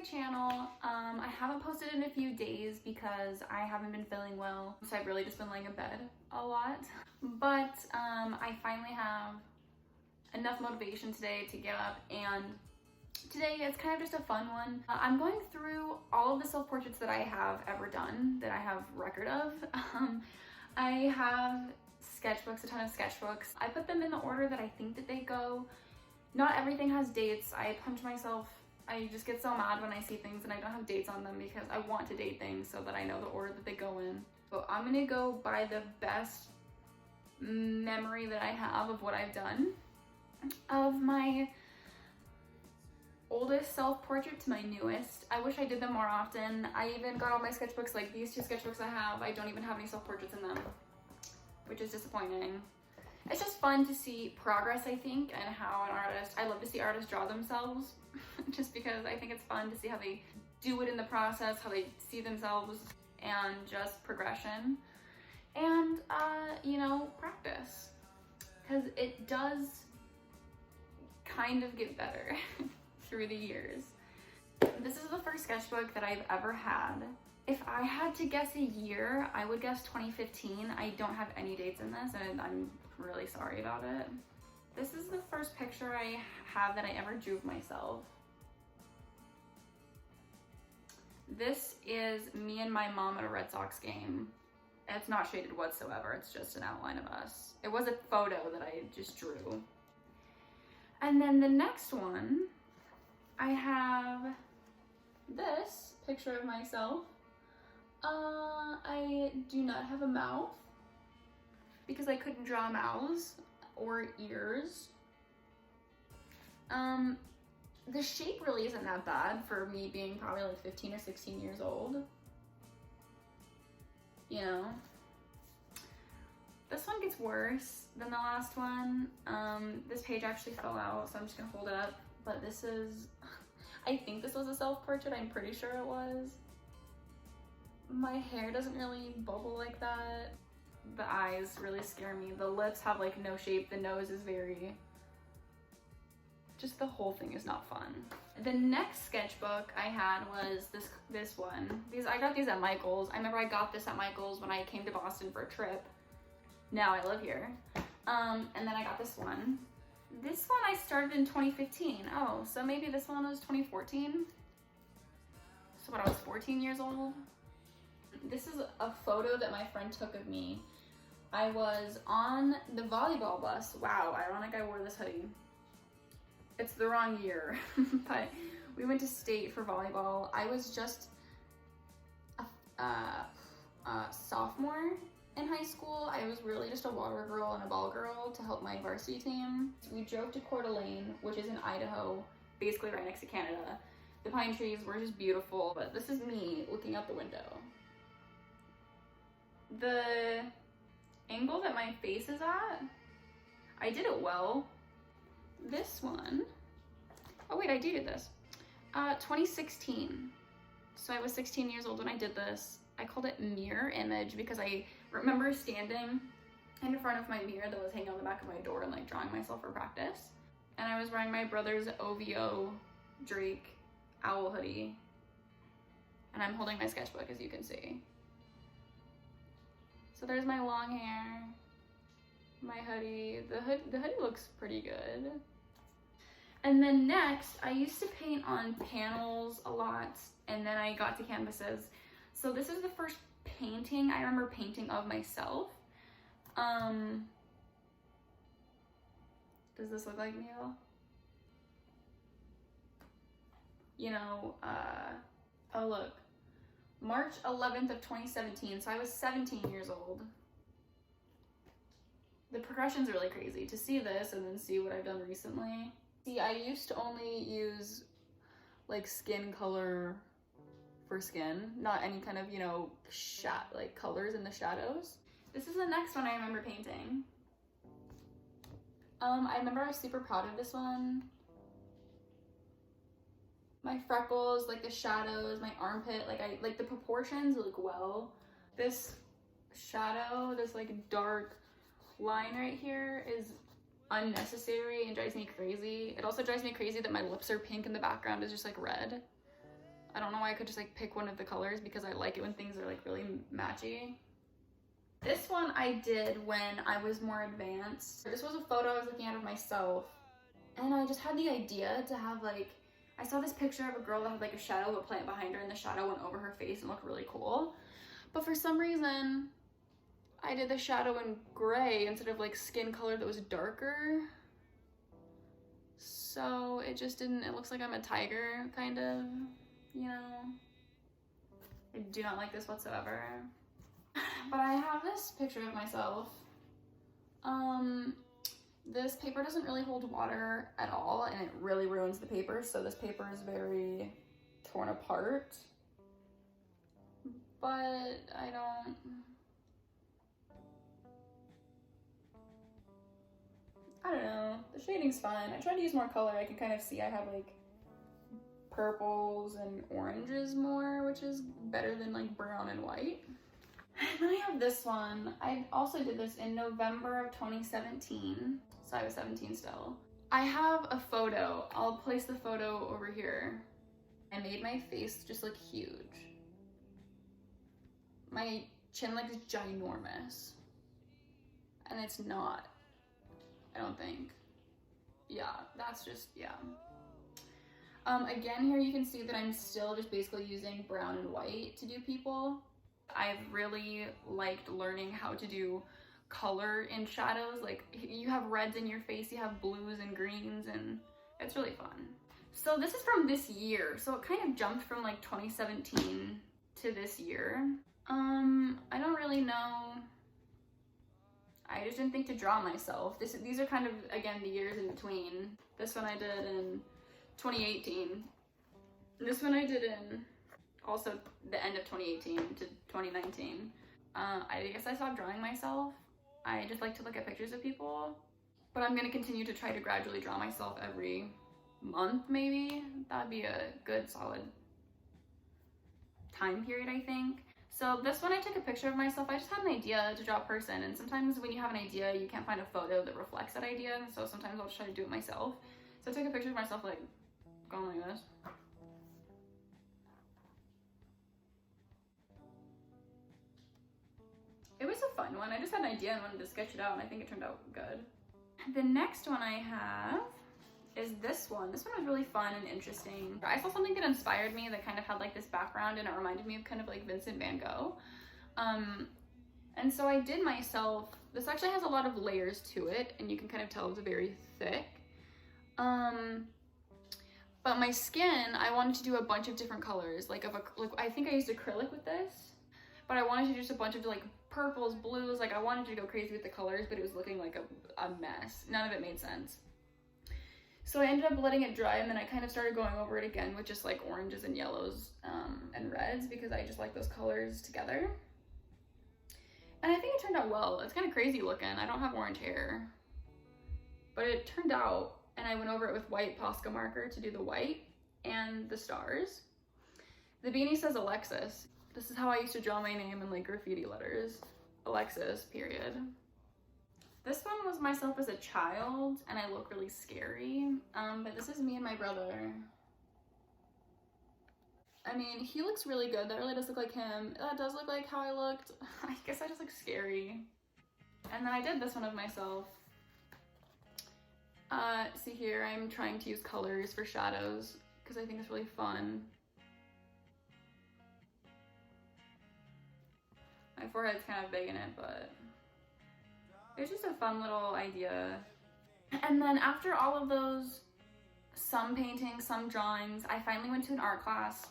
channel. I haven't posted in a few days because I haven't been feeling well, so I've really just been laying in bed a lot. But I finally have enough motivation today to get up, and today it's kind of just a fun one. I'm going through all of the self-portraits that I have ever done, that I have record of. I have sketchbooks, a ton of sketchbooks. I put them in the order that I think that they go. Not everything has dates. I punch myself. I just get so mad when I see things and I don't have dates on them because I want to date things so that I know the order that they go in. So I'm gonna go by the best memory that I have of what I've done. Of my oldest self-portrait to my newest. I wish I did them more often. I even got all my sketchbooks, like these two sketchbooks I have, I don't even have any self-portraits in them, which is disappointing. It's just fun to see progress, I think, and how an artist, I love to see artists draw themselves just because I think it's fun to see how they do it in the process, how they see themselves, and just progression. And, you know, practice. Because it does kind of get better through the years. This is the first sketchbook that I've ever had. If I had to guess a year, I would guess 2015. I don't have any dates in this, and I'm really sorry about it. This is the first picture I have that I ever drew of myself. This is me and my mom at a Red Sox game. It's not shaded whatsoever, it's just an outline of us. It was a photo that I just drew. And then the next one, I have this picture of myself. I do not have a mouth because I couldn't draw mouths or ears. The shape really isn't that bad for me being probably like 15 or 16 years old. You know? This one gets worse than the last one. This page actually fell out, so I'm just gonna hold it up. But this is, I think this was a self-portrait, I'm pretty sure it was. My hair doesn't really bubble like that. The eyes really scare me. The lips have like no shape. The nose is very, just the whole thing is not fun. The next sketchbook I had was this one. I got these at Michael's. I remember I got this at Michael's when I came to Boston for a trip. Now I live here. And then I got this one. This one I started in 2015. Oh, so maybe this one was 2014? So when I was 14 years old? This is a photo that my friend took of me. I was on the volleyball bus. Wow, ironic I wore this hoodie. It's the wrong year, but we went to state for volleyball. I was just a sophomore in high school. I was really just a water girl and a ball girl to help my varsity team. We drove to Coeur d'Alene, which is in Idaho, basically right next to Canada. The pine trees were just beautiful, but this is me looking out the window. The angle that my face is at, I did it well. This one, oh wait, I dated this. 2016. So I was 16 years old when I did this. I called it mirror image because I remember standing in front of my mirror that was hanging on the back of my door and like drawing myself for practice. And I was wearing my brother's OVO Drake owl hoodie. And I'm holding my sketchbook, as you can see. So there's my long hair, my hoodie. The hoodie looks pretty good. And then next, I used to paint on panels a lot, and then I got to canvases. So this is the first painting I remember painting of myself. Does this look like me at all? You know, oh look. March 11th of 2017, so I was 17 years old. The progression's really crazy. To see this and then see what I've done recently. See, I used to only use like skin color for skin, not any kind of, you know, like colors in the shadows. This is the next one I remember painting. I remember I was super proud of this one. My freckles, like the shadows, my armpit, like the proportions look well. This shadow, this like dark line right here is unnecessary and drives me crazy. It also drives me crazy that my lips are pink and the background is just like red. I don't know why I could just like pick one of the colors because I like it when things are like really matchy. This one I did when I was more advanced. This was a photo I was looking at of myself, and I just had the idea to have like, I saw this picture of a girl that had like a shadow of a plant behind her and the shadow went over her face and looked really cool. But for some reason, I did the shadow in gray instead of like skin color that was darker. So it just didn't, it looks like I'm a tiger, kind of, you know? I do not like this whatsoever. But I have this picture of myself. This paper doesn't really hold water at all, and it really ruins the paper, so this paper is very torn apart. But I don't know, the shading's fine. I tried to use more color. I can kind of see I have like purples and oranges more, which is better than like brown and white. And then I have this one. I also did this in November of 2017, so I was 17 still. I have a photo. I'll place the photo over here. I made my face just look huge. My chin like is ginormous. And it's not, I don't think. Yeah, that's just, yeah. Again, here you can see that I'm still just basically using brown and white to do people. I've really liked learning how to do color in shadows. Like, you have reds in your face, you have blues and greens, and it's really fun. So this is from this year, so it kind of jumped from like 2017 to this year. I don't really know. I just didn't think to draw myself. These are kind of, again, the years in between. This one I did in 2018. This one I did in also the end of 2018 to 2019. I guess I stopped drawing myself. I just like to look at pictures of people, but I'm gonna continue to try to gradually draw myself every month, maybe. That'd be a good solid time period, I think. So this one I took a picture of myself. I just had an idea to draw a person, and sometimes when you have an idea, you can't find a photo that reflects that idea, so sometimes I'll just try to do it myself. So I took a picture of myself like going like this. It was a fun one. I just had an idea and wanted to sketch it out, and I think it turned out good. The next one I have is this one. This one was really fun and interesting. I saw something that inspired me that kind of had like this background, and it reminded me of kind of like Vincent van Gogh. And so I did myself, this actually has a lot of layers to it, and you can kind of tell it's very thick. But my skin, I wanted to do a bunch of different colors. Like I think I used acrylic with this, but I wanted to do just a bunch of like purples, blues. Like I wanted to go crazy with the colors, but it was looking like a mess. None of it made sense. So I ended up letting it dry, and then I kind of started going over it again with just like oranges and yellows and reds, because I just like those colors together. And I think it turned out well. It's kind of crazy looking. I don't have orange hair, but it turned out, and I went over it with white Posca marker to do the white and the stars. The beanie says Alexis. This is how I used to draw my name in like graffiti letters. Alexis, period. This one was myself as a child, and I look really scary, but this is me and my brother. I mean, he looks really good. That really does look like him. That does look like how I looked. I guess I just look scary. And then I did this one of myself. See here, I'm trying to use colors for shadows because I think it's really fun. My forehead's kind of big in it, but it's just a fun little idea. And then after all of those, some painting, some drawings, I finally went to an art class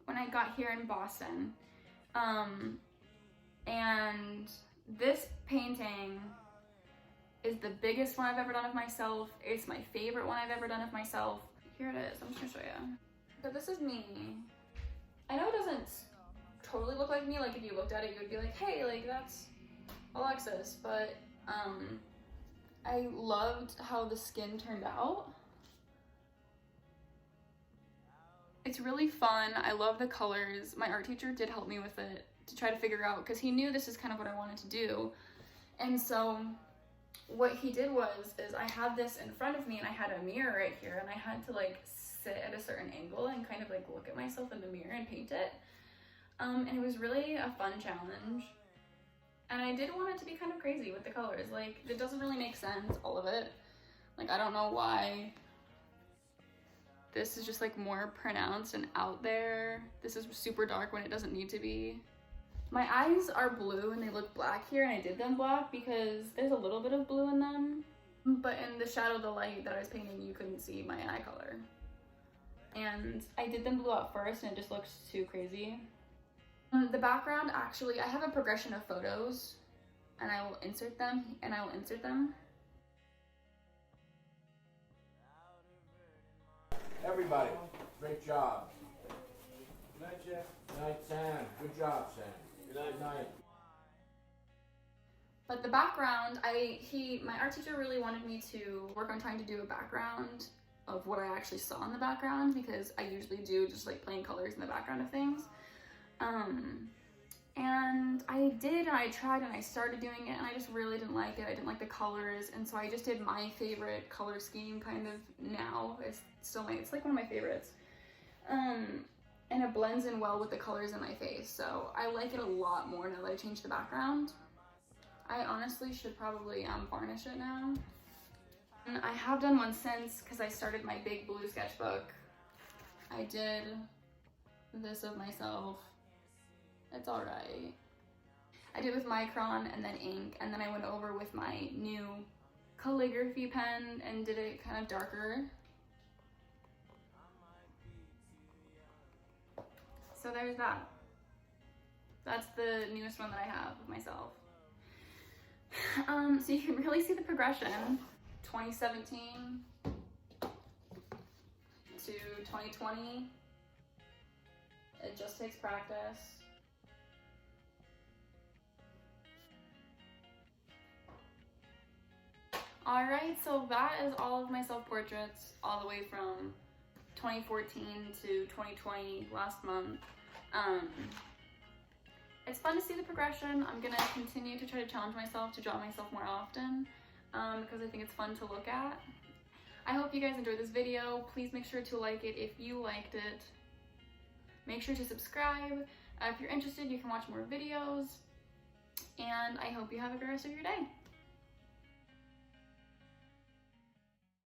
when I got here in Boston. And this painting is the biggest one I've ever done of myself. It's my favorite one I've ever done of myself. Here it is, I'm just gonna show you. So this is me. I know it doesn't totally look like me, like if you looked at it, you would be like, hey, like that's Alexis, but I loved how the skin turned out. It's really fun. I love the colors. My art teacher did help me with it to try to figure out, because he knew this is kind of what I wanted to do. And so what he did was, I had this in front of me and I had a mirror right here, and I had to like sit at a certain angle and kind of like look at myself in the mirror and paint it. And it was really a fun challenge. And I did want it to be kind of crazy with the colors. Like, it doesn't really make sense, all of it. Like, I don't know why this is just like more pronounced and out there. This is super dark when it doesn't need to be. My eyes are blue and they look black here, and I did them black because there's a little bit of blue in them. But in the shadow of the light that I was painting, you couldn't see my eye color. And I did them blue at first and it just looks too crazy. The background, actually, I have a progression of photos and I will insert them. Everybody, great job. Good night, Jeff. Good night, Sam. Good job, Sam. Good night. But the background, my art teacher really wanted me to work on trying to do a background of what I actually saw in the background, because I usually do just like plain colors in the background of things. And I did, and I tried, and I started doing it, and I just really didn't like it. I didn't like the colors, and so I just did my favorite color scheme kind of now. It's like one of my favorites. And it blends in well with the colors in my face, so I like it a lot more now that I changed the background. I honestly should probably varnish it now. And I have done one since, because I started my big blue sketchbook. I did this of myself. It's alright. I did it with Micron and then ink, and then I went over with my new calligraphy pen and did it kind of darker. So there's that. That's the newest one that I have of myself. So you can really see the progression. 2017 to 2020. It just takes practice. Alright, so that is all of my self-portraits all the way from 2014 to 2020 last month. It's fun to see the progression. I'm gonna continue to try to challenge myself to draw myself more often because I think it's fun to look at. I hope you guys enjoyed this video. Please make sure to like it if you liked it. Make sure to subscribe. If you're interested, you can watch more videos. And I hope you have a great rest of your day.